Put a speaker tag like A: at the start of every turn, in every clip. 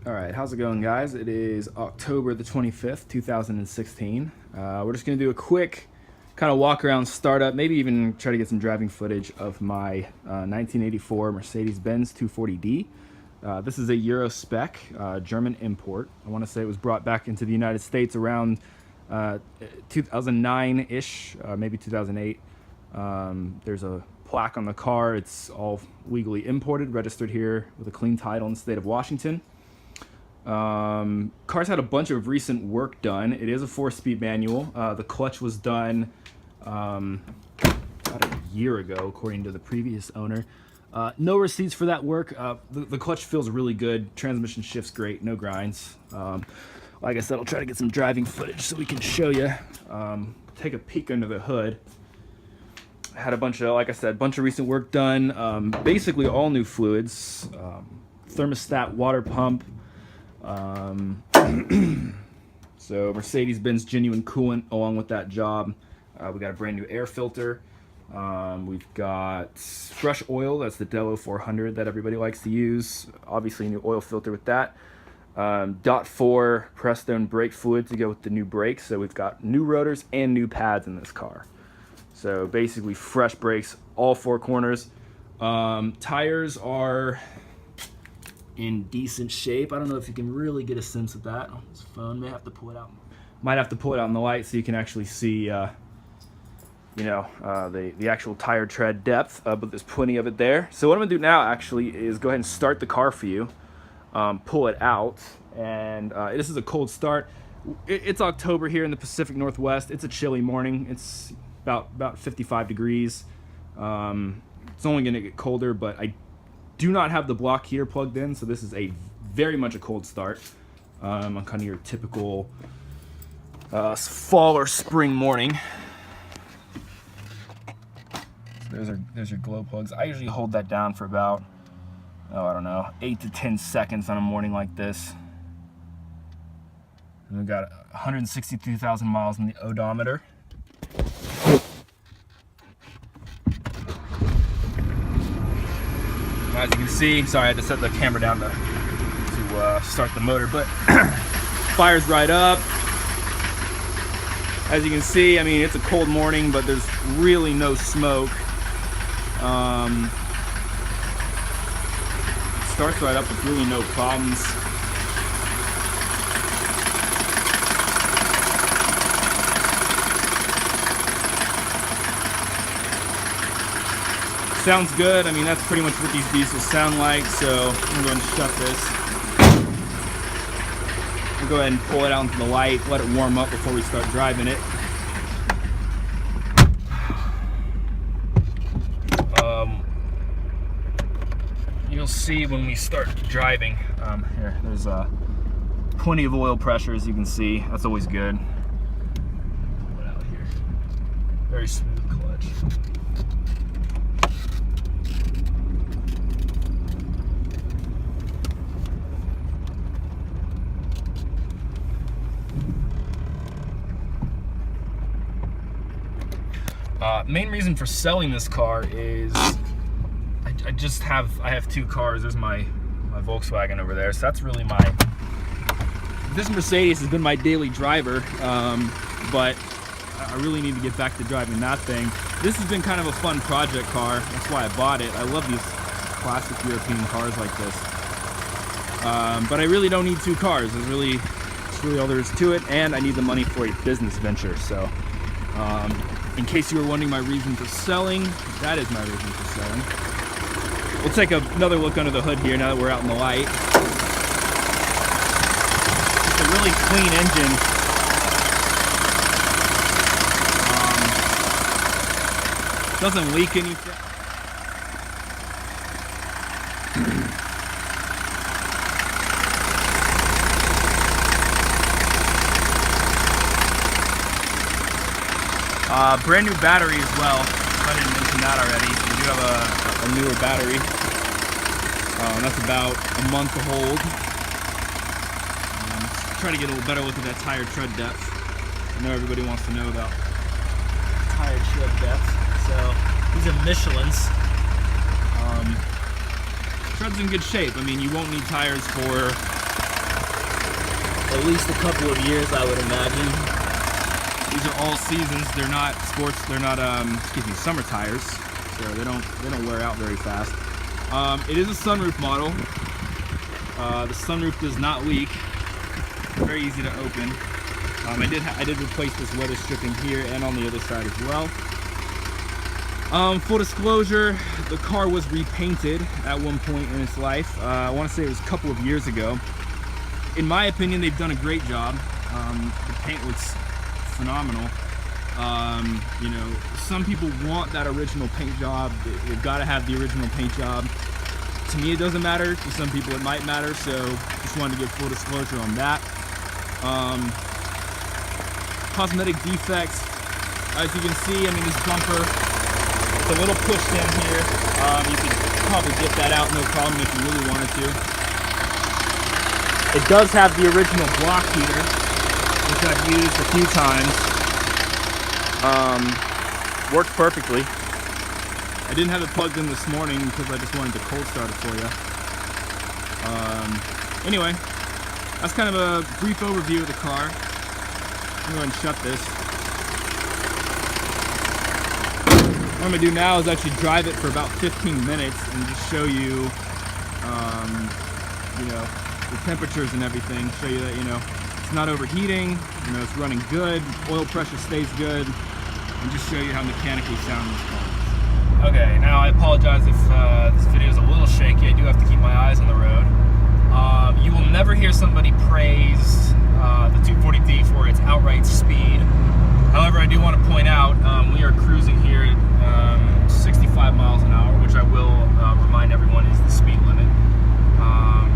A: Alright, how's it going, guys? It is October the 25th, 2016. We're just going to do a quick kind of walk around startup, maybe even try to get some driving footage of my 1984 Mercedes-Benz 240D. This is a Euro spec, German import. I want to say it was brought back into the United States around 2009-ish, maybe 2008. There's a plaque on the car. It's all legally imported, registered here with a clean title in the state of Washington. Car's had a bunch of recent work done. It is a 4-speed manual. The clutch was done about a year ago, according to the previous owner. No receipts for that work. The clutch feels really good. Transmission shifts great. No grinds. Like I said, I'll try to get some driving footage so we can show you. Take a peek under the hood. Had a bunch of, like I said, bunch of recent work done. Basically all new fluids. Thermostat, water pump. So Mercedes-Benz genuine coolant along with that job. We got a brand new air filter. We've got fresh oil. That's the W123 that everybody likes to use. Obviously a new oil filter with that. .4 Prestone brake fluid to go with the new brakes. So we've got new rotors and new pads in this car. So basically fresh brakes, all 4 corners. Tires are in decent shape. I don't know if you can really get a sense of that on this phone. May have to pull it out. Might have to pull it out in the light so you can actually see, the actual tire tread depth. But there's plenty of it there. So what I'm gonna do now actually is go ahead and start the car for you, pull it out, and this is a cold start. It's October here in the Pacific Northwest. It's a chilly morning. It's about 55 degrees. It's only gonna get colder, but I do not have the block heater plugged in, so this is a very much a cold start on kind of your typical fall or spring morning. So there's your glow plugs. I usually hold that down for about, I don't know, 8 to 10 seconds on a morning like this. And we've got 162,000 miles in the odometer. As you can see, sorry, I had to set the camera down to start the motor, but fires right up. As you can see, I mean, it's a cold morning, but there's really no smoke. It starts right up with really no problems. Sounds good. I mean, that's pretty much what these diesels sound like, so I'm gonna go ahead and shut this. We'll go ahead and pull it out into the light, let it warm up before we start driving it. You'll see when we start driving, here, there's plenty of oil pressure, as you can see. That's always good. Pull it out here. Very smooth clutch. Main reason for selling this car is I have 2 cars. There's my Volkswagen over there, so that's really this Mercedes has been my daily driver, but I really need to get back to driving that thing. This has been kind of a fun project car. That's why I bought it. I love these classic European cars like this, but I really don't need 2 cars. That's really all there is to it, and I need the money for a business venture. So in case you were wondering my reason for selling, that is my reason for selling. We'll take another look under the hood here now that we're out in the light. It's a really clean engine. Doesn't leak anything. Brand new battery as well. I didn't mention that already. We do have a newer battery. That's about a month old. Try to get a little better look at that tire tread depth. I know everybody wants to know about tire tread depth. So these are Michelin's. Tread's in good shape. I mean, you won't need tires for
B: at least a couple of years, I would imagine.
A: These are all seasons. They're not sports. They're not summer tires, so they don't wear out very fast. It is a sunroof model. The sunroof does not leak. Very easy to open. I did replace this weather stripping here and on the other side as well. Full disclosure, the car was repainted at one point in its life. I want to say it was a couple of years ago. In my opinion, they've done a great job. The paint looks phenomenal. You know, some people want that original paint job. They've got to have the original paint job. To me, it doesn't matter. To some people, it might matter. So, just wanted to give full disclosure on that. Cosmetic defects, as you can see, I mean, this bumper, it's a little pushed in here. You could probably get that out, no problem, if you really wanted to. It does have the original block heater, which I've used a few times. Worked perfectly. I didn't have it plugged in this morning because I just wanted to cold start it for you. Anyway, that's kind of a brief overview of the car. I'm going to go ahead and shut this. What I'm going to do now is actually drive it for about 15 minutes and just show you, you know, the temperatures and everything. Show you that, you know, it's not overheating, you know, it's running good, oil pressure stays good, and just show you how mechanically sound this car is. Okay, now I apologize if this video is a little shaky. I do have to keep my eyes on the road. You will never hear somebody praise the 240D for its outright speed. However, I do want to point out we are cruising here at 65 miles an hour, which I will remind everyone is the speed limit.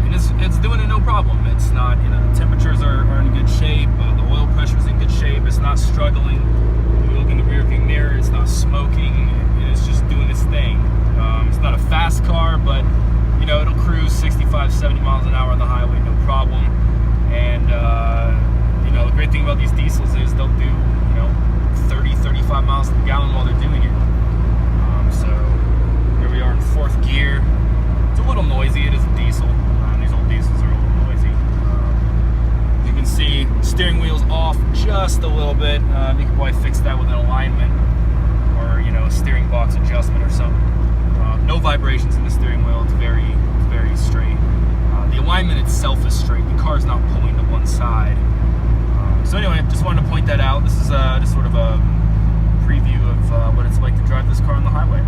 A: And it's doing it no problem. It's not, you know, the temperatures are in good shape, the oil pressure is in good shape, it's not struggling. When you look in the rear view mirror, it's not smoking, it's just doing its thing. It's not a fast car, but you know, it'll cruise 65, 70 miles an hour on the highway, no problem. And you know, the great thing about these diesels is they'll do, you know, 30, 35 miles per gallon while they're doing it. So here we are in fourth gear. It's a little noisy. It is a diesel. These old diesels are a little noisy. You can see steering wheel's off just a little bit. You can probably fix that with an alignment or, you know, a steering box adjustment or something. No vibrations in the steering wheel. It's very straight. The alignment itself is straight. The car is not pulling to one side. So anyway, just wanted to point that out. This is just sort of a preview of what it's like to drive this car on the highway.